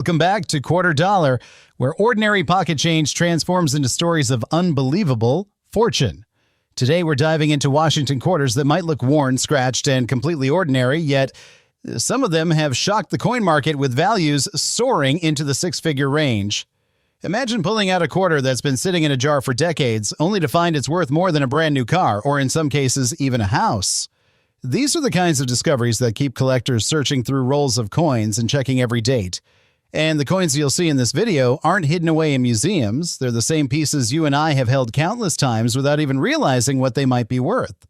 Welcome back to Quarter Dollar, where ordinary pocket change transforms into stories of unbelievable fortune. Today, we're diving into Washington quarters that might look worn, scratched, and completely ordinary, yet some of them have shocked the coin market with values soaring into the six-figure range. Imagine pulling out a quarter that's been sitting in a jar for decades, only to find it's worth more than a brand new car, or in some cases, even a house. These are the kinds of discoveries that keep collectors searching through rolls of coins and checking every date. And the coins you'll see in this video aren't hidden away in museums. They're the same pieces you and I have held countless times without even realizing what they might be worth.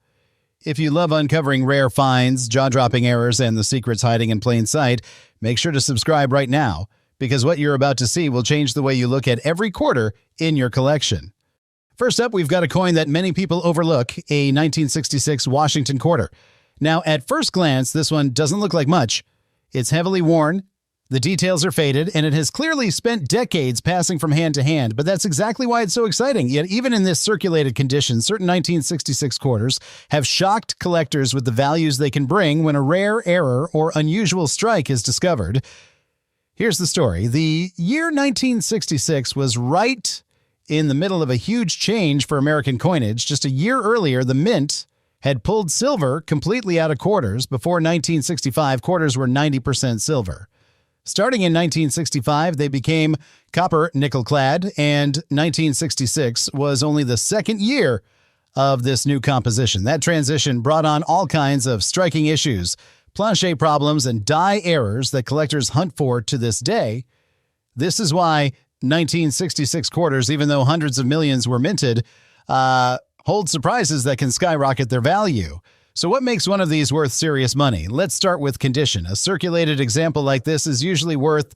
If you love uncovering rare finds, jaw-dropping errors, and the secrets hiding in plain sight, make sure to subscribe right now, because what you're about to see will change the way you look at every quarter in your collection. First up, we've got a coin that many people overlook, a 1966 Washington quarter. Now, at first glance, this one doesn't look like much. It's heavily worn, the details are faded, and it has clearly spent decades passing from hand to hand, but that's exactly why it's so exciting. Yet even in this circulated condition, certain 1966 quarters have shocked collectors with the values they can bring when a rare error or unusual strike is discovered. Here's the story. The year 1966 was right in the middle of a huge change for American coinage. Just a year earlier, the Mint had pulled silver completely out of quarters. Before 1965, quarters were 90% silver. Starting in 1965, they became copper nickel-clad, and 1966 was only the second year of this new composition. That transition brought on all kinds of striking issues, planchet problems, and die errors that collectors hunt for to this day. This is why 1966 quarters, even though hundreds of millions were minted, hold surprises that can skyrocket their value. So what makes one of these worth serious money? Let's start with condition. A circulated example like this is usually worth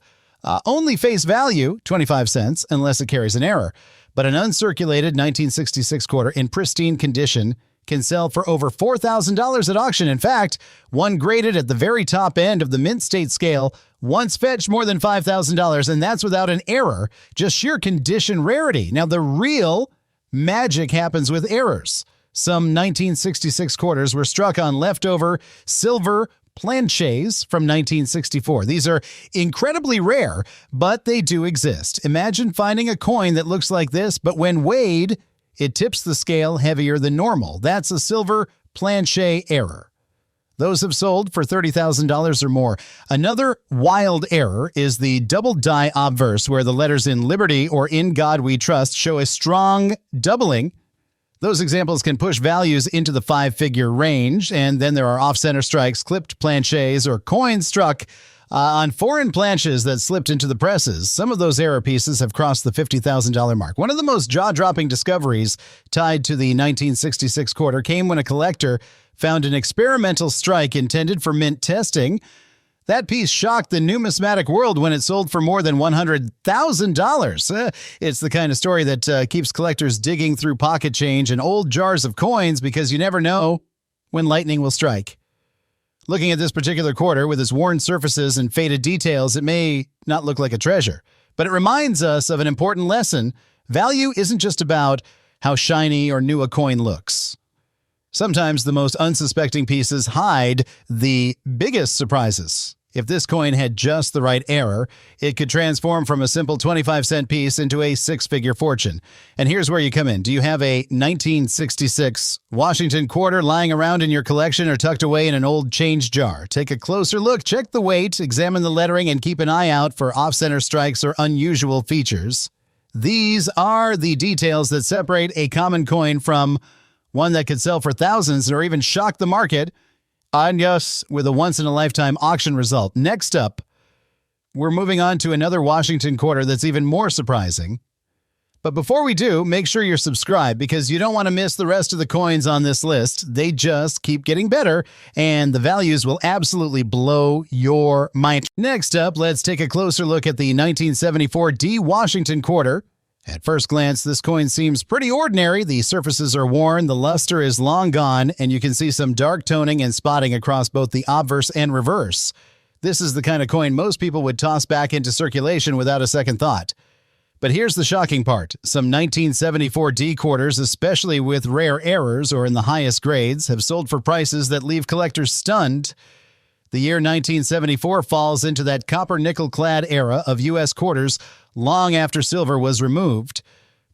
only face value, 25 cents, unless it carries an error. But an uncirculated 1966 quarter in pristine condition can sell for over $4,000 at auction. In fact, one graded at the very top end of the mint state scale once fetched more than $5,000, and that's without an error, just sheer condition rarity. Now, the real magic happens with errors. Some 1966 quarters were struck on leftover silver planchets from 1964. These are incredibly rare, but they do exist. Imagine finding a coin that looks like this, but when weighed, it tips the scale heavier than normal. That's a silver planchet error. Those have sold for $30,000 or more. Another wild error is the double die obverse, where the letters in Liberty or In God We Trust show a strong doubling. Those examples can push values into the five-figure range, and then there are off-center strikes, clipped planchets, or coins struck on foreign planches that slipped into the presses. Some of those error pieces have crossed the $50,000 mark. One of the most jaw-dropping discoveries tied to the 1966 quarter came when a collector found an experimental strike intended for mint testing. That piece shocked the numismatic world when it sold for more than $100,000. It's the kind of story that keeps collectors digging through pocket change and old jars of coins, because you never know when lightning will strike. Looking at this particular quarter with its worn surfaces and faded details, it may not look like a treasure, but it reminds us of an important lesson. Value isn't just about how shiny or new a coin looks. Sometimes the most unsuspecting pieces hide the biggest surprises. If this coin had just the right error, it could transform from a simple 25-cent piece into a six-figure fortune. And here's where you come in. Do you have a 1966 Washington quarter lying around in your collection or tucked away in an old change jar? Take a closer look, check the weight, examine the lettering, and keep an eye out for off-center strikes or unusual features. These are the details that separate a common coin from one that could sell for thousands or even shock the market, and yes, with a once-in-a-lifetime auction result. Next up, we're moving on to another Washington quarter that's even more surprising. But before we do, make sure you're subscribed, because you don't want to miss the rest of the coins on this list. They just keep getting better, and the values will absolutely blow your mind. Next up, let's take a closer look at the 1974 D Washington quarter. At first glance, this coin seems pretty ordinary. The surfaces are worn, the luster is long gone, and you can see some dark toning and spotting across both the obverse and reverse. This is the kind of coin most people would toss back into circulation without a second thought. But here's the shocking part. Some 1974 D quarters, especially with rare errors or in the highest grades, have sold for prices that leave collectors stunned. The year 1974 falls into that copper-nickel-clad era of U.S. quarters long after silver was removed.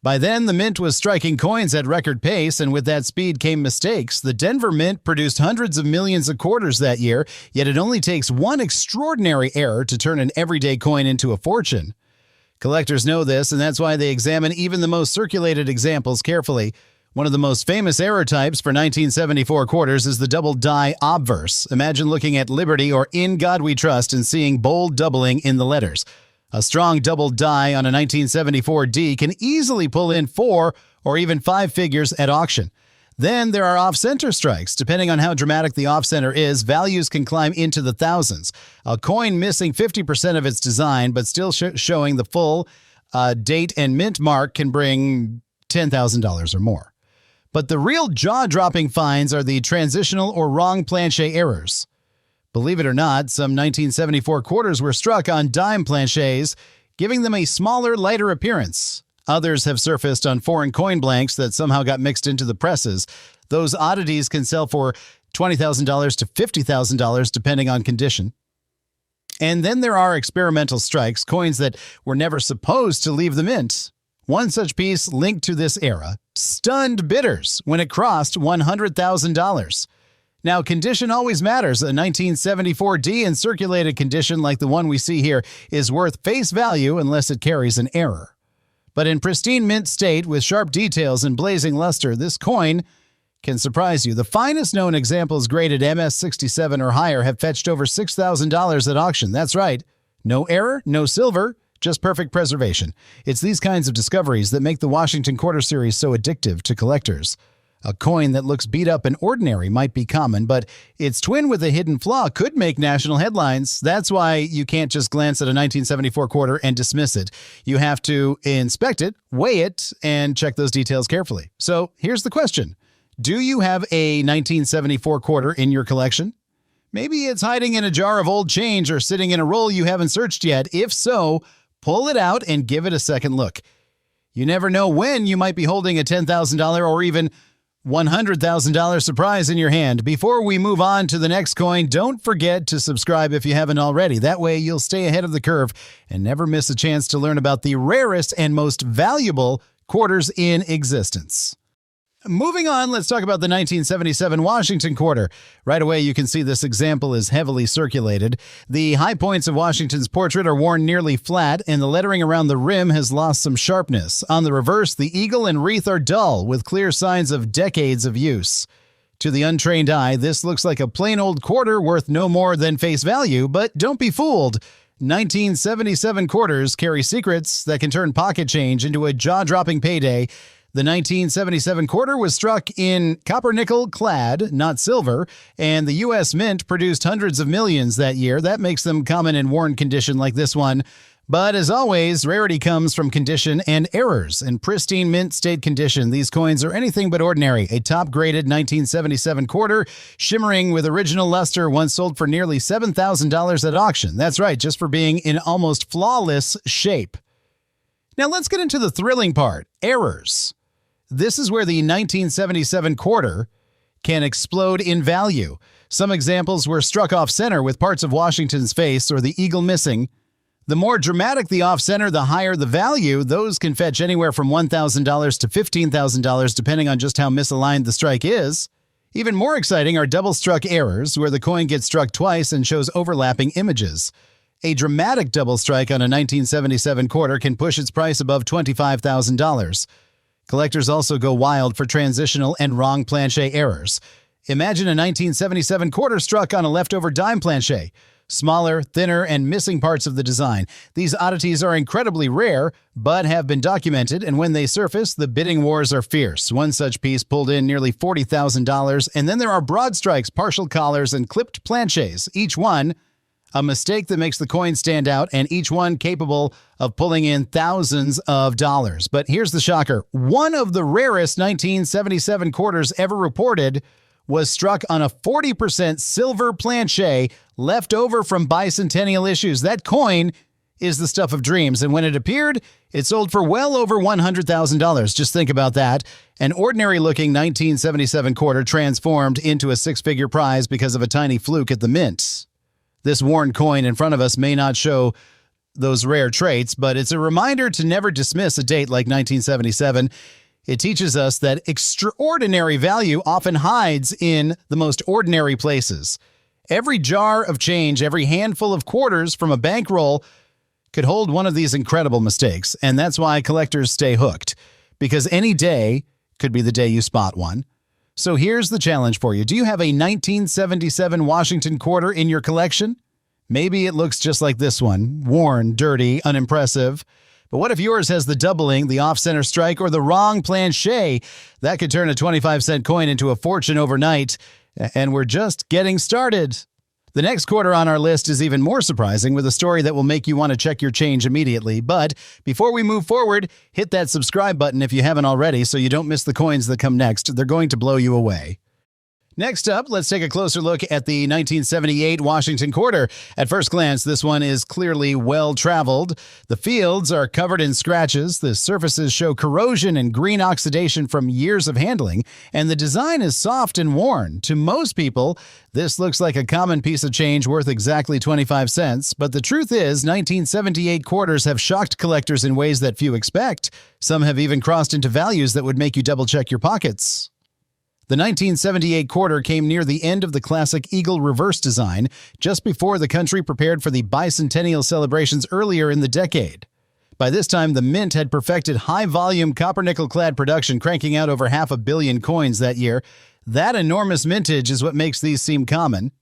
By then, the mint was striking coins at record pace, and with that speed came mistakes. The Denver Mint produced hundreds of millions of quarters that year, yet it only takes one extraordinary error to turn an everyday coin into a fortune. Collectors know this, and that's why they examine even the most circulated examples carefully. One of the most famous error types for 1974 quarters is the double die obverse. Imagine looking at Liberty or In God We Trust and seeing bold doubling in the letters. A strong double die on a 1974 D can easily pull in 4 or even 5 figures at auction. Then there are off-center strikes. Depending on how dramatic the off-center is, values can climb into the thousands. A coin missing 50% of its design but still showing the full date and mint mark can bring $10,000 or more. But the real jaw-dropping finds are the transitional or wrong planchet errors. Believe it or not, some 1974 quarters were struck on dime planchets, giving them a smaller, lighter appearance. Others have surfaced on foreign coin blanks that somehow got mixed into the presses. Those oddities can sell for $20,000 to $50,000 depending on condition. And then there are experimental strikes, coins that were never supposed to leave the mint. One such piece linked to this era stunned bidders when it crossed $100,000. Now, condition always matters. A 1974 D in circulated condition like the one we see here is worth face value unless it carries an error. But in pristine mint state with sharp details and blazing luster, this coin can surprise you. The finest known examples graded MS67 or higher have fetched over $6,000 at auction. That's right. No error, no silver, just perfect preservation. It's these kinds of discoveries that make the Washington Quarter Series so addictive to collectors. A coin that looks beat up and ordinary might be common, but its twin with a hidden flaw could make national headlines. That's why you can't just glance at a 1974 quarter and dismiss it. You have to inspect it, weigh it, and check those details carefully. So here's the question. Do you have a 1974 quarter in your collection? Maybe it's hiding in a jar of old change or sitting in a roll you haven't searched yet. If so, pull it out and give it a second look. You never know when you might be holding a $10,000 or even $100,000 surprise in your hand. Before we move on to the next coin, don't forget to subscribe if you haven't already. That way you'll stay ahead of the curve and never miss a chance to learn about the rarest and most valuable quarters in existence. Moving on, let's talk about the 1977 Washington quarter. Right away, you can see this example is heavily circulated. The high points of Washington's portrait are worn nearly flat, and the lettering around the rim has lost some sharpness. On the reverse, the eagle and wreath are dull, with clear signs of decades of use. To the untrained eye, this looks like a plain old quarter worth no more than face value, but don't be fooled. 1977 quarters carry secrets that can turn pocket change into a jaw-dropping payday. The 1977 quarter was struck in copper-nickel clad, not silver, and the U.S. Mint produced hundreds of millions that year. That makes them common in worn condition like this one. But as always, rarity comes from condition and errors. In pristine mint state condition, these coins are anything but ordinary. A top-graded 1977 quarter, shimmering with original luster, once sold for nearly $7,000 at auction. That's right, just for being in almost flawless shape. Now let's get into the thrilling part, errors. This is where the 1977 quarter can explode in value. Some examples were struck off-center with parts of Washington's face or the eagle missing. The more dramatic the off-center, the higher the value. Those can fetch anywhere from $1,000 to $15,000 depending on just how misaligned the strike is. Even more exciting are double-struck errors, where the coin gets struck twice and shows overlapping images. A dramatic double strike on a 1977 quarter can push its price above $25,000. Collectors also go wild for transitional and wrong planchet errors. Imagine a 1977 quarter struck on a leftover dime planchet. Smaller, thinner, and missing parts of the design. These oddities are incredibly rare, but have been documented, and when they surface, the bidding wars are fierce. One such piece pulled in nearly $40,000, and then there are broad strikes, partial collars, and clipped planchets, each one a mistake that makes the coin stand out, and each one capable of pulling in thousands of dollars. But here's the shocker. One of the rarest 1977 quarters ever reported was struck on a 40% silver planchet left over from bicentennial issues. That coin is the stuff of dreams, and when it appeared, it sold for well over $100,000. Just think about that. An ordinary-looking 1977 quarter transformed into a six-figure prize because of a tiny fluke at the mint. This worn coin in front of us may not show those rare traits, but it's a reminder to never dismiss a date like 1977. It teaches us that extraordinary value often hides in the most ordinary places. Every jar of change, every handful of quarters from a bankroll could hold one of these incredible mistakes, and that's why collectors stay hooked, because any day could be the day you spot one. So here's the challenge for you. Do you have a 1977 Washington quarter in your collection? Maybe it looks just like this one, worn, dirty, unimpressive. But what if yours has the doubling, the off-center strike, or the wrong planchet? That could turn a 25-cent coin into a fortune overnight. And we're just getting started. The next quarter on our list is even more surprising, with a story that will make you want to check your change immediately. But before we move forward, hit that subscribe button if you haven't already so you don't miss the coins that come next. They're going to blow you away. Next up, let's take a closer look at the 1978 Washington quarter. At first glance, this one is clearly well-traveled. The fields are covered in scratches, the surfaces show corrosion and green oxidation from years of handling, and the design is soft and worn. To most people, this looks like a common piece of change worth exactly 25 cents, but the truth is 1978 quarters have shocked collectors in ways that few expect. Some have even crossed into values that would make you double-check your pockets. The 1978 quarter came near the end of the classic eagle reverse design, just before the country prepared for the bicentennial celebrations earlier in the decade. By this time, the Mint had perfected high-volume copper-nickel-clad production, cranking out over 500 million coins that year. That enormous mintage is what makes these seem common.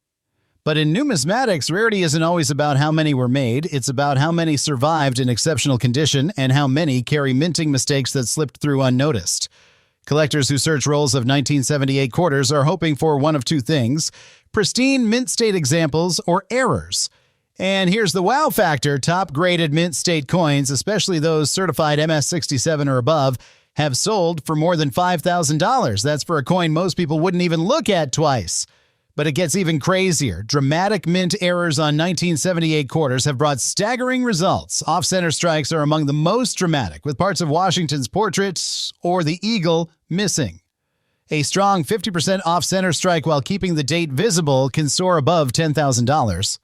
But in numismatics, rarity isn't always about how many were made. It's about how many survived in exceptional condition and how many carry minting mistakes that slipped through unnoticed. Collectors who search rolls of 1978 quarters are hoping for one of two things: pristine mint state examples or errors. And here's the wow factor: top-graded mint state coins, especially those certified MS67 or above, have sold for more than $5,000. That's for a coin most people wouldn't even look at twice. But it gets even crazier. Dramatic mint errors on 1978 quarters have brought staggering results. Off-center strikes are among the most dramatic, with parts of Washington's portraits or the eagle missing. A strong 50% off-center strike while keeping the date visible can soar above $10,000.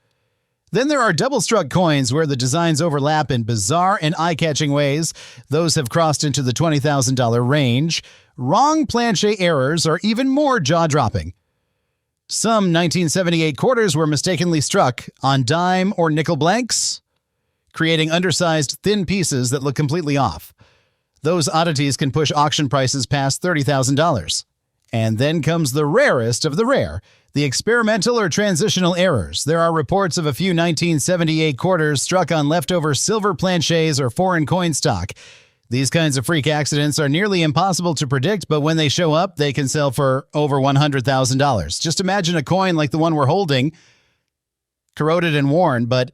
Then there are double-struck coins where the designs overlap in bizarre and eye-catching ways. Those have crossed into the $20,000 range. Wrong planchet errors are even more jaw-dropping. Some 1978 quarters were mistakenly struck on dime or nickel blanks, creating undersized, thin pieces that look completely off. Those oddities can push auction prices past $30,000. And then comes the rarest of the rare, the experimental or transitional errors. There are reports of a few 1978 quarters struck on leftover silver planchets or foreign coin stock. These kinds of freak accidents are nearly impossible to predict, but when they show up, they can sell for over $100,000. Just imagine a coin like the one we're holding, corroded and worn, but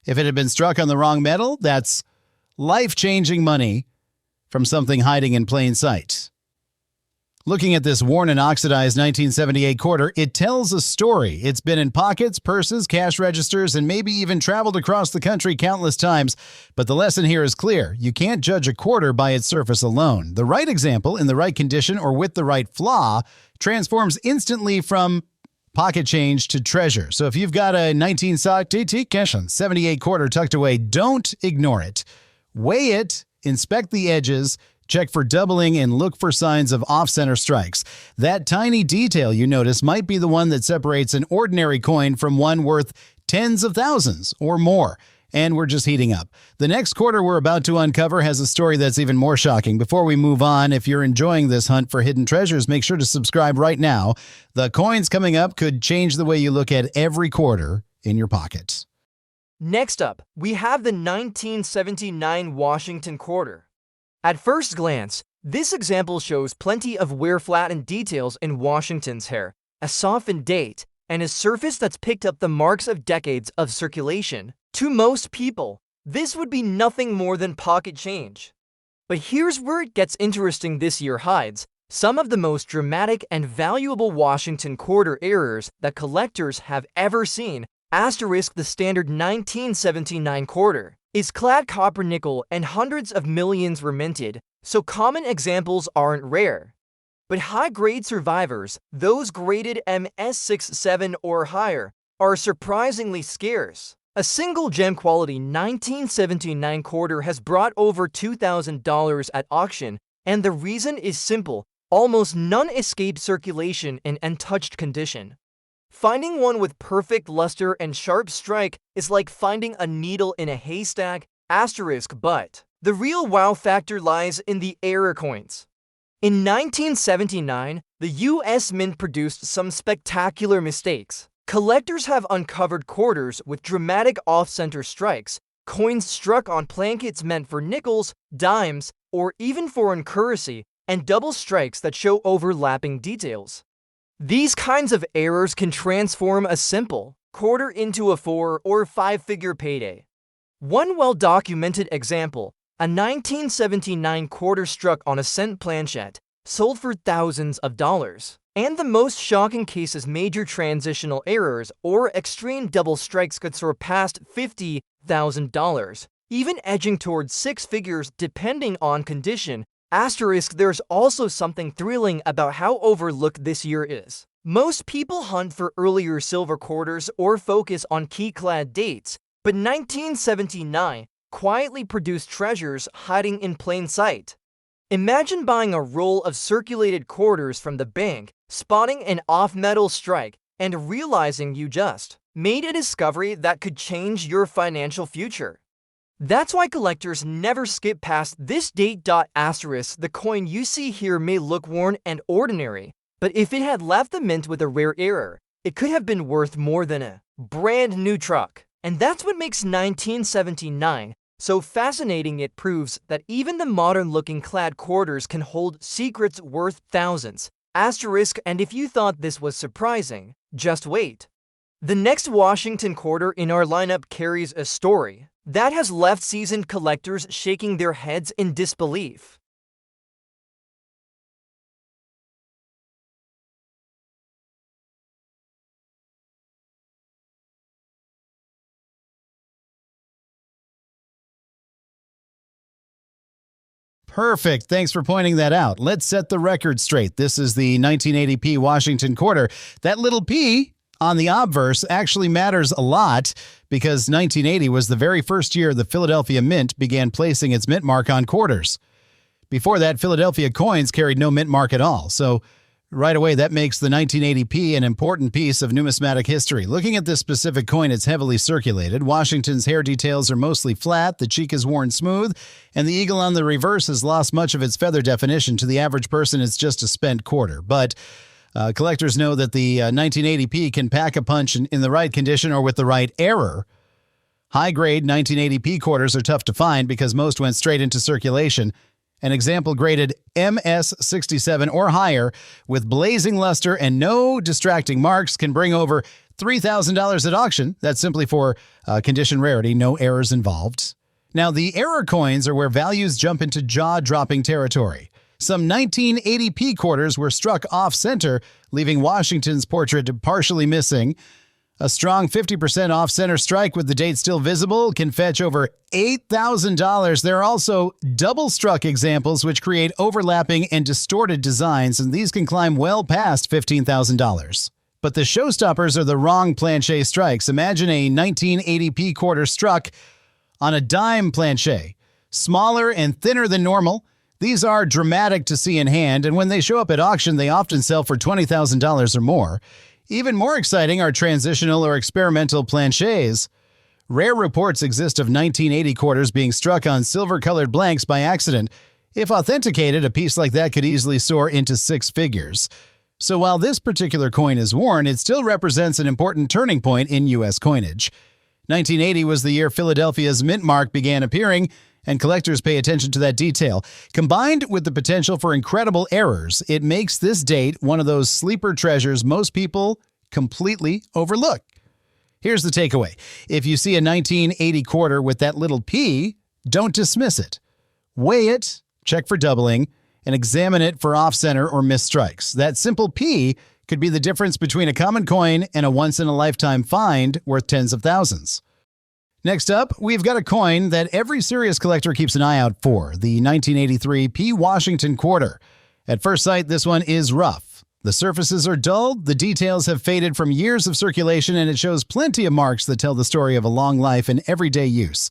if it had been struck on the wrong metal, that's life-changing money from something hiding in plain sight. Looking at this worn and oxidized 1978 quarter, it tells a story. It's been in pockets, purses, cash registers, and maybe even traveled across the country countless times. But the lesson here is clear. You can't judge a quarter by its surface alone. The right example, in the right condition, or with the right flaw, transforms instantly from pocket change to treasure. So if you've got a 1978 quarter tucked away, don't ignore it. Weigh it, inspect the edges, check for doubling, and look for signs of off-center strikes. That tiny detail you notice might be the one that separates an ordinary coin from one worth tens of thousands or more. And we're just heating up. The next quarter we're about to uncover has a story that's even more shocking. Before we move on, if you're enjoying this hunt for hidden treasures, make sure to subscribe right now. The coins coming up could change the way you look at every quarter in your pocket. Next up, we have the 1979 Washington quarter. At first glance, this example shows plenty of wear-flattened details in Washington's hair, a softened date, and a surface that's picked up the marks of decades of circulation. To most people, this would be nothing more than pocket change. But here's where it gets interesting. This year hides some of the most dramatic and valuable Washington quarter errors that collectors have ever seen. Asterisk the standard 1979 quarter is clad copper nickel and hundreds of millions were minted, so common examples aren't rare. But high-grade survivors, those graded MS67 or higher, are surprisingly scarce. A single gem-quality 1979 quarter has brought over $2,000 at auction, and the reason is simple: almost none escape circulation in untouched condition. Finding one with perfect luster and sharp strike is like finding a needle in a haystack, but the real wow factor lies in the error coins. In 1979, the US Mint produced some spectacular mistakes. Collectors have uncovered quarters with dramatic off-center strikes, coins struck on planchets meant for nickels, dimes, or even foreign currency, and double strikes that show overlapping details. These kinds of errors can transform a simple quarter into a 4- or 5-figure payday. One well-documented example: a 1979 quarter struck on a cent planchet sold for thousands of dollars. And the most shocking cases, major transitional errors or extreme double strikes, could surpass $50,000, even edging towards 6 figures depending on condition. There's also something thrilling about how overlooked this year is. Most people hunt for earlier silver quarters or focus on key-clad dates, but 1979 quietly produced treasures hiding in plain sight. Imagine buying a roll of circulated quarters from the bank, spotting an off-metal strike, and realizing you just made a discovery that could change your financial future. That's why collectors never skip past this date. The coin you see here may look worn and ordinary, but if it had left the mint with a rare error, it could have been worth more than a brand new truck. And that's what makes 1979 so fascinating. It proves that even the modern-looking clad quarters can hold secrets worth thousands. And if you thought this was surprising, just wait. The next Washington quarter in our lineup carries a story that has left seasoned collectors shaking their heads in disbelief. Perfect. Thanks for pointing that out. Let's set the record straight. This is the 1980p Washington quarter. That little P on the obverse actually matters a lot because 1980 was the very first year the Philadelphia Mint began placing its mint mark on quarters. Before that, Philadelphia coins carried no mint mark at all. So right away, that makes the 1980p an important piece of numismatic history. Looking at this specific coin, it's heavily circulated. Washington's hair details are mostly flat, the cheek is worn smooth, and the eagle on the reverse has lost much of its feather definition. To the average person, it's just a spent quarter. But collectors know that the 1980p can pack a punch in the right condition or with the right error. High-grade 1980p quarters are tough to find because most went straight into circulation. An example graded MS67 or higher with blazing luster and no distracting marks can bring over $3,000 at auction. That's simply for condition rarity, no errors involved. Now, the error coins are where values jump into jaw-dropping territory. Some 1980p quarters were struck off-center, leaving Washington's portrait partially missing. A strong 50% off-center strike with the date still visible can fetch over $8,000. There are also double-struck examples which create overlapping and distorted designs, and these can climb well past $15,000. But the showstoppers are the wrong planchet strikes. Imagine a 1980p quarter struck on a dime planchet. Smaller and thinner than normal. These are dramatic to see in hand, and when they show up at auction, they often sell for $20,000 or more. Even more exciting are transitional or experimental planchets. Rare reports exist of 1980 quarters being struck on silver-colored blanks by accident. If authenticated, a piece like that could easily soar into 6 figures. So while this particular coin is worn, it still represents an important turning point in U.S. coinage. 1980 was the year Philadelphia's mint mark began appearing, and collectors pay attention to that detail. Combined with the potential for incredible errors, it makes this date one of those sleeper treasures most people completely overlook. Here's the takeaway. If you see a 1980 quarter with that little P, don't dismiss it. Weigh it, check for doubling, and examine it for off-center or missed strikes. That simple P could be the difference between a common coin and a once-in-a-lifetime find worth tens of thousands. Next up, we've got a coin that every serious collector keeps an eye out for, the 1983 P. Washington quarter. At first sight, this one is rough. The surfaces are dulled, the details have faded from years of circulation, and it shows plenty of marks that tell the story of a long life in everyday use.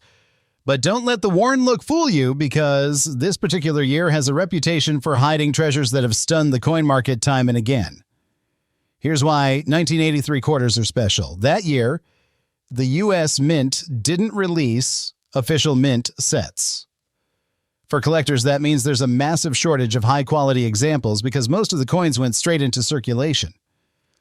But don't let the worn look fool you, because this particular year has a reputation for hiding treasures that have stunned the coin market time and again. Here's why 1983 quarters are special. That year, the U.S. Mint didn't release official mint sets. For collectors, that means there's a massive shortage of high-quality examples because most of the coins went straight into circulation.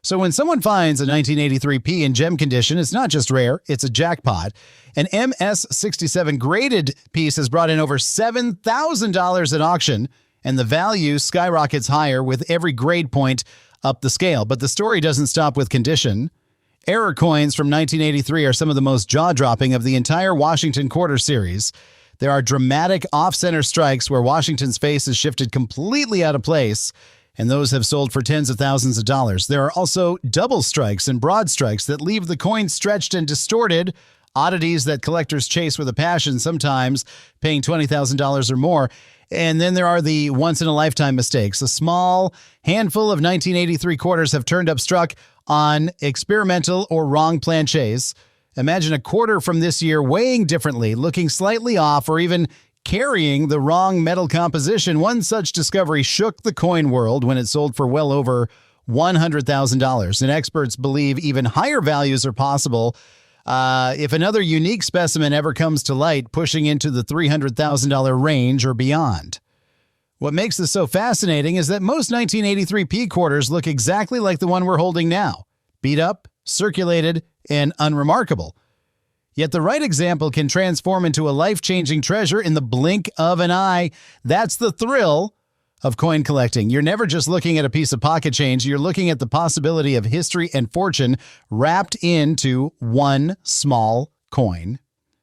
So when someone finds a 1983 P in gem condition, it's not just rare, it's a jackpot. An MS-67 graded piece has brought in over $7,000 at auction, and the value skyrockets higher with every grade point up the scale. But the story doesn't stop with condition. Error coins from 1983 are some of the most jaw-dropping of the entire Washington Quarter series. There are dramatic off-center strikes where Washington's face is shifted completely out of place, and those have sold for tens of thousands of dollars. There are also double strikes and broad strikes that leave the coin stretched and distorted, oddities that collectors chase with a passion, sometimes paying $20,000 or more. And then there are the once-in-a-lifetime mistakes. A small handful of 1983 quarters have turned up struck on experimental or wrong planchets. Imagine a quarter from this year weighing differently, looking slightly off, or even carrying the wrong metal composition. One such discovery shook the coin world when it sold for well over $100,000. And experts believe even higher values are possible if another unique specimen ever comes to light, pushing into the $300,000 range or beyond. What makes this so fascinating is that most 1983 P quarters look exactly like the one we're holding now. Beat up, circulated, and unremarkable. Yet the right example can transform into a life-changing treasure in the blink of an eye. That's the thrill of coin collecting. You're never just looking at a piece of pocket change. You're looking at the possibility of history and fortune wrapped into one small coin.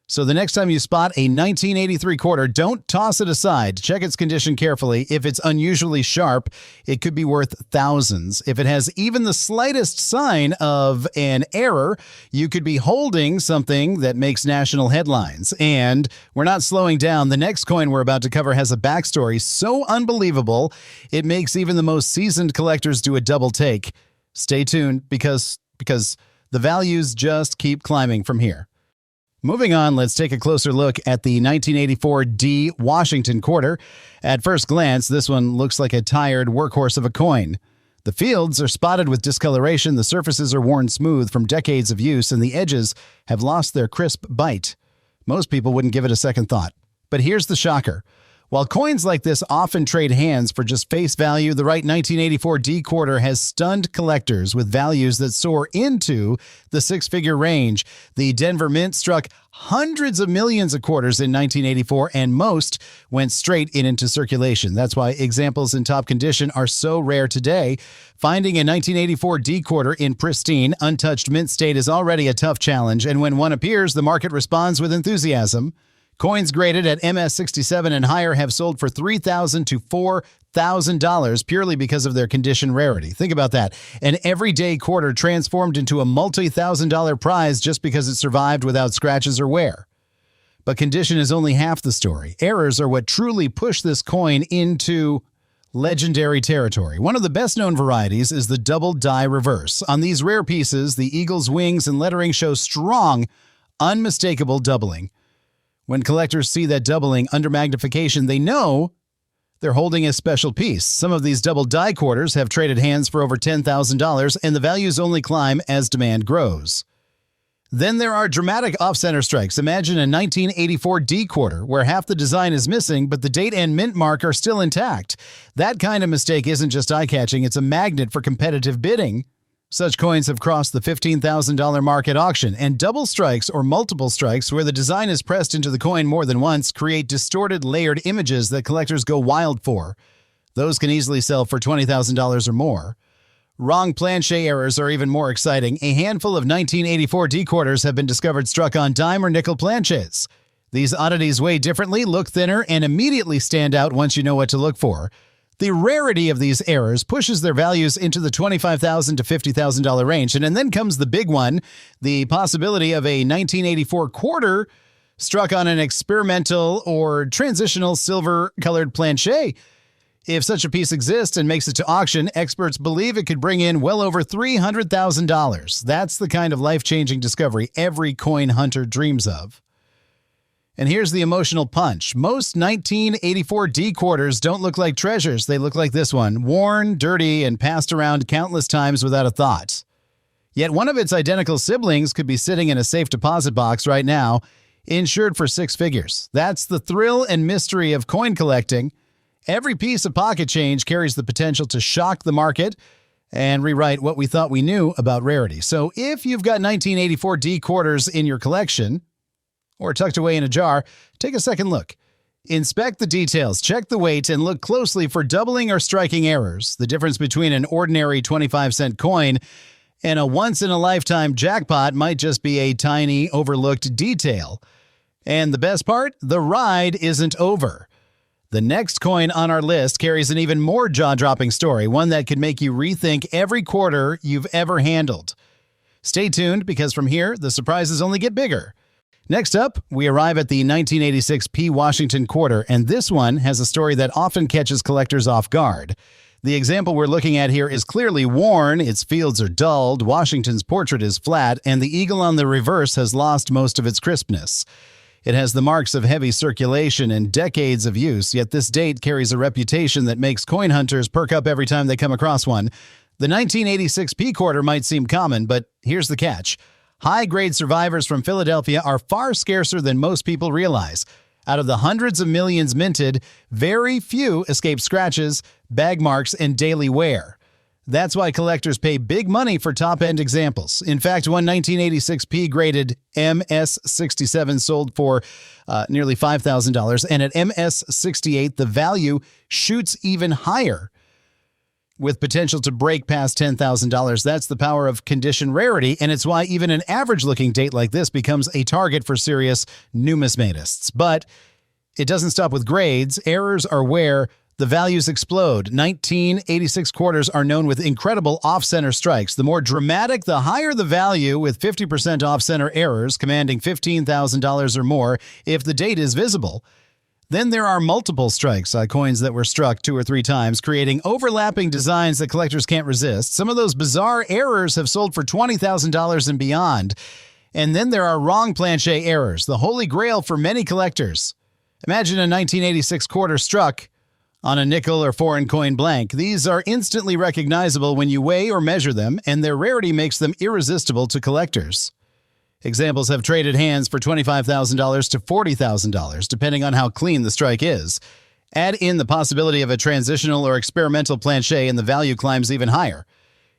So the next time you spot a 1983 quarter, don't toss it aside. Check its condition carefully. If it's unusually sharp, it could be worth thousands. If it has even the slightest sign of an error, you could be holding something that makes national headlines. And we're not slowing down. The next coin we're about to cover has a backstory so unbelievable, it makes even the most seasoned collectors do a double take. Stay tuned because the values just keep climbing from here. Moving on, let's take a closer look at the 1984 D Washington quarter. At first glance, this one looks like a tired workhorse of a coin. The fields are spotted with discoloration, the surfaces are worn smooth from decades of use, and the edges have lost their crisp bite. Most people wouldn't give it a second thought. But here's the shocker. While coins like this often trade hands for just face value, the right 1984 D quarter has stunned collectors with values that soar into the six-figure range. The Denver Mint struck hundreds of millions of quarters in 1984, and most went straight into circulation. That's why examples in top condition are so rare today. Finding a 1984 D quarter in pristine, untouched mint state is already a tough challenge, and when one appears, the market responds with enthusiasm. Coins graded at MS-67 and higher have sold for $3,000 to $4,000 purely because of their condition rarity. Think about that. An everyday quarter transformed into a multi-$1,000 prize just because it survived without scratches or wear. But condition is only half the story. Errors are what truly push this coin into legendary territory. One of the best-known varieties is the double die reverse. On these rare pieces, the eagle's wings and lettering show strong, unmistakable doubling. When collectors see that doubling under magnification, they know they're holding a special piece. Some of these double die quarters have traded hands for over $10,000, and the values only climb as demand grows. Then there are dramatic off-center strikes. Imagine a 1984 D quarter where half the design is missing, but the date and mint mark are still intact. That kind of mistake isn't just eye-catching, it's a magnet for competitive bidding. Such coins have crossed the $15,000 mark at auction, and double strikes or multiple strikes where the design is pressed into the coin more than once create distorted layered images that collectors go wild for. Those can easily sell for $20,000 or more. Wrong planchet errors are even more exciting. A handful of 1984 D quarters have been discovered struck on dime or nickel planchets. These oddities weigh differently, look thinner, and immediately stand out once you know what to look for. The rarity of these errors pushes their values into the $25,000 to $50,000 range. And then comes the big one, the possibility of a 1984 quarter struck on an experimental or transitional silver-colored planchet. If such a piece exists and makes it to auction, experts believe it could bring in well over $300,000. That's the kind of life-changing discovery every coin hunter dreams of. And here's the emotional punch. Most 1984 D quarters don't look like treasures. They look like this one, worn, dirty, and passed around countless times without a thought. Yet one of its identical siblings could be sitting in a safe deposit box right now, insured for 6 figures. That's the thrill and mystery of coin collecting. Every piece of pocket change carries the potential to shock the market and rewrite what we thought we knew about rarity. So if you've got 1984 D quarters in your collection, or tucked away in a jar, take a second look. Inspect the details, check the weight, and look closely for doubling or striking errors. The difference between an ordinary 25-cent coin and a once-in-a-lifetime jackpot might just be a tiny, overlooked detail. And the best part? The ride isn't over. The next coin on our list carries an even more jaw-dropping story, one that could make you rethink every quarter you've ever handled. Stay tuned, because from here, the surprises only get bigger. Next up, we arrive at the 1986 P. Washington quarter, and this one has a story that often catches collectors off guard. The example we're looking at here is clearly worn, its fields are dulled, Washington's portrait is flat, and the eagle on the reverse has lost most of its crispness. It has the marks of heavy circulation and decades of use, yet this date carries a reputation that makes coin hunters perk up every time they come across one. The 1986 P quarter might seem common, but here's the catch. High-grade survivors from Philadelphia are far scarcer than most people realize. Out of the hundreds of millions minted, very few escape scratches, bag marks, and daily wear. That's why collectors pay big money for top-end examples. In fact, one 1986 P-graded MS-67 sold for nearly $5,000, and at MS-68, the value shoots even higher, with potential to break past $10,000. That's the power of condition rarity, and it's why even an average-looking date like this becomes a target for serious numismatists. But it doesn't stop with grades. Errors are where the values explode. 1986 quarters are known with incredible off-center strikes. The more dramatic, the higher the value, with 50% off-center errors commanding $15,000 or more if the date is visible. Then there are multiple strikes on coins that were struck 2 or 3 times, creating overlapping designs that collectors can't resist. Some of those bizarre errors have sold for $20,000 and beyond. And then there are wrong planchet errors, the holy grail for many collectors. Imagine a 1986 quarter struck on a nickel or foreign coin blank. These are instantly recognizable when you weigh or measure them, and their rarity makes them irresistible to collectors. Examples have traded hands for $25,000 to $40,000, depending on how clean the strike is. Add in the possibility of a transitional or experimental planchet, and the value climbs even higher.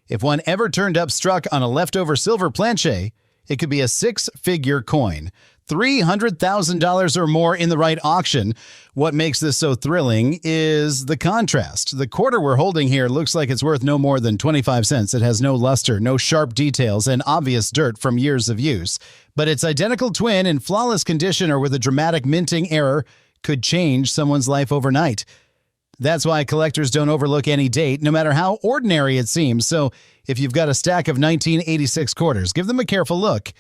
If one ever turned up struck on a leftover silver planchet, it could be a 6-figure coin. $300,000 or more in the right auction. What makes this so thrilling is the contrast. The quarter we're holding here looks like it's worth no more than 25 cents. It has no luster, no sharp details, and obvious dirt from years of use. But its identical twin in flawless condition or with a dramatic minting error could change someone's life overnight. That's why collectors don't overlook any date, no matter how ordinary it seems. So if you've got a stack of 1986 quarters, give them a careful look.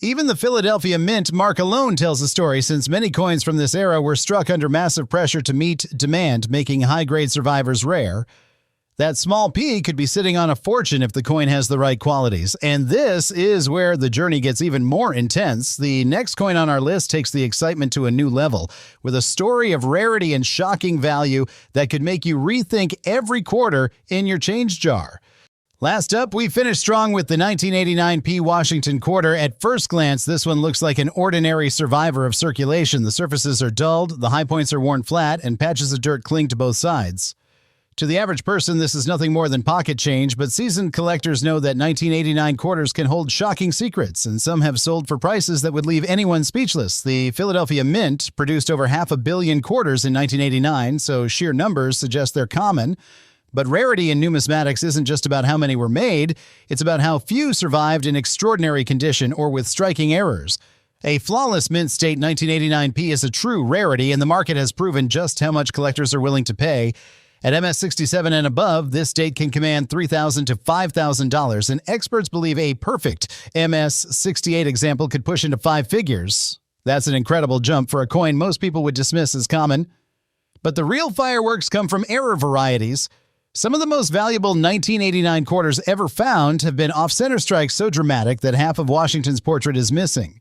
Even the Philadelphia Mint mark alone tells a story, since many coins from this era were struck under massive pressure to meet demand, making high-grade survivors rare. That small P could be sitting on a fortune if the coin has the right qualities. And this is where the journey gets even more intense. The next coin on our list takes the excitement to a new level, with a story of rarity and shocking value that could make you rethink every quarter in your change jar. Last up, we finished strong with the 1989 P. Washington quarter. At first glance, this one looks like an ordinary survivor of circulation. The surfaces are dulled, the high points are worn flat, and patches of dirt cling to both sides. To the average person, this is nothing more than pocket change, but seasoned collectors know that 1989 quarters can hold shocking secrets, and some have sold for prices that would leave anyone speechless. The Philadelphia Mint produced over 500 million quarters in 1989, so sheer numbers suggest they're common. But rarity in numismatics isn't just about how many were made, it's about how few survived in extraordinary condition or with striking errors. A flawless mint state 1989 P is a true rarity, and the market has proven just how much collectors are willing to pay. At MS-67 and above, this date can command $3,000 to $5,000, and experts believe a perfect MS-68 example could push into 5 figures. That's an incredible jump for a coin most people would dismiss as common. But the real fireworks come from error varieties. Some of the most valuable 1989 quarters ever found have been off-center strikes so dramatic that half of Washington's portrait is missing.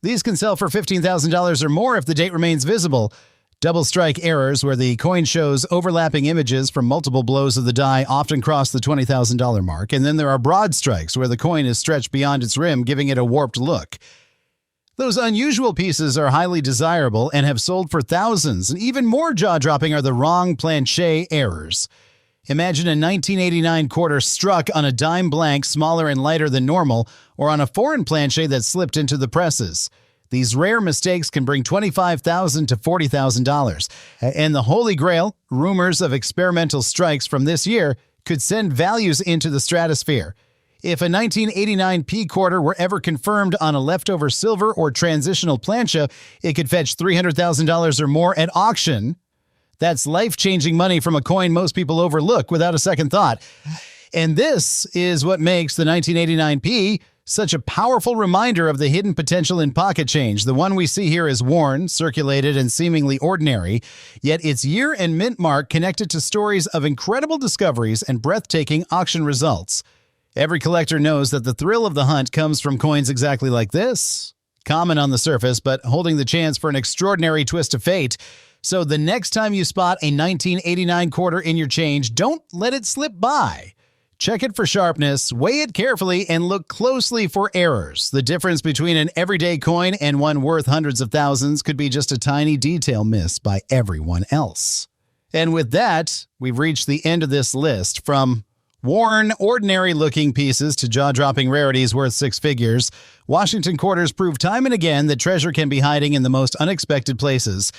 These can sell for $15,000 or more if the date remains visible. Double strike errors, where the coin shows overlapping images from multiple blows of the die, often cross the $20,000 mark. And then there are broad strikes, where the coin is stretched beyond its rim, giving it a warped look. Those unusual pieces are highly desirable and have sold for thousands. And even more jaw-dropping are the wrong planchet errors. Imagine a 1989 quarter struck on a dime blank smaller and lighter than normal, or on a foreign planchet that slipped into the presses. These rare mistakes can bring $25,000 to $40,000. And the Holy Grail, rumors of experimental strikes from this year, could send values into the stratosphere. If a 1989 P quarter were ever confirmed on a leftover silver or transitional plancha, it could fetch $300,000 or more at auction. That's life-changing money from a coin most people overlook without a second thought. And this is what makes the 1989 P such a powerful reminder of the hidden potential in pocket change. The one we see here is worn, circulated, and seemingly ordinary, yet its year and mint mark connected to stories of incredible discoveries and breathtaking auction results. Every collector knows that the thrill of the hunt comes from coins exactly like this, common on the surface, but holding the chance for an extraordinary twist of fate. So the next time you spot a 1989 quarter in your change, don't let it slip by. Check it for sharpness, weigh it carefully, and look closely for errors. The difference between an everyday coin and one worth hundreds of thousands could be just a tiny detail missed by everyone else. And with that, we've reached the end of this list. From worn, ordinary-looking pieces to jaw-dropping rarities worth six figures, Washington quarters prove time and again that treasure can be hiding in the most unexpected places.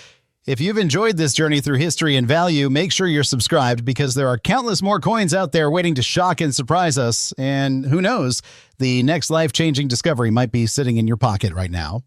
If you've enjoyed this journey through history and value, make sure you're subscribed, because there are countless more coins out there waiting to shock and surprise us. And who knows, the next life-changing discovery might be sitting in your pocket right now.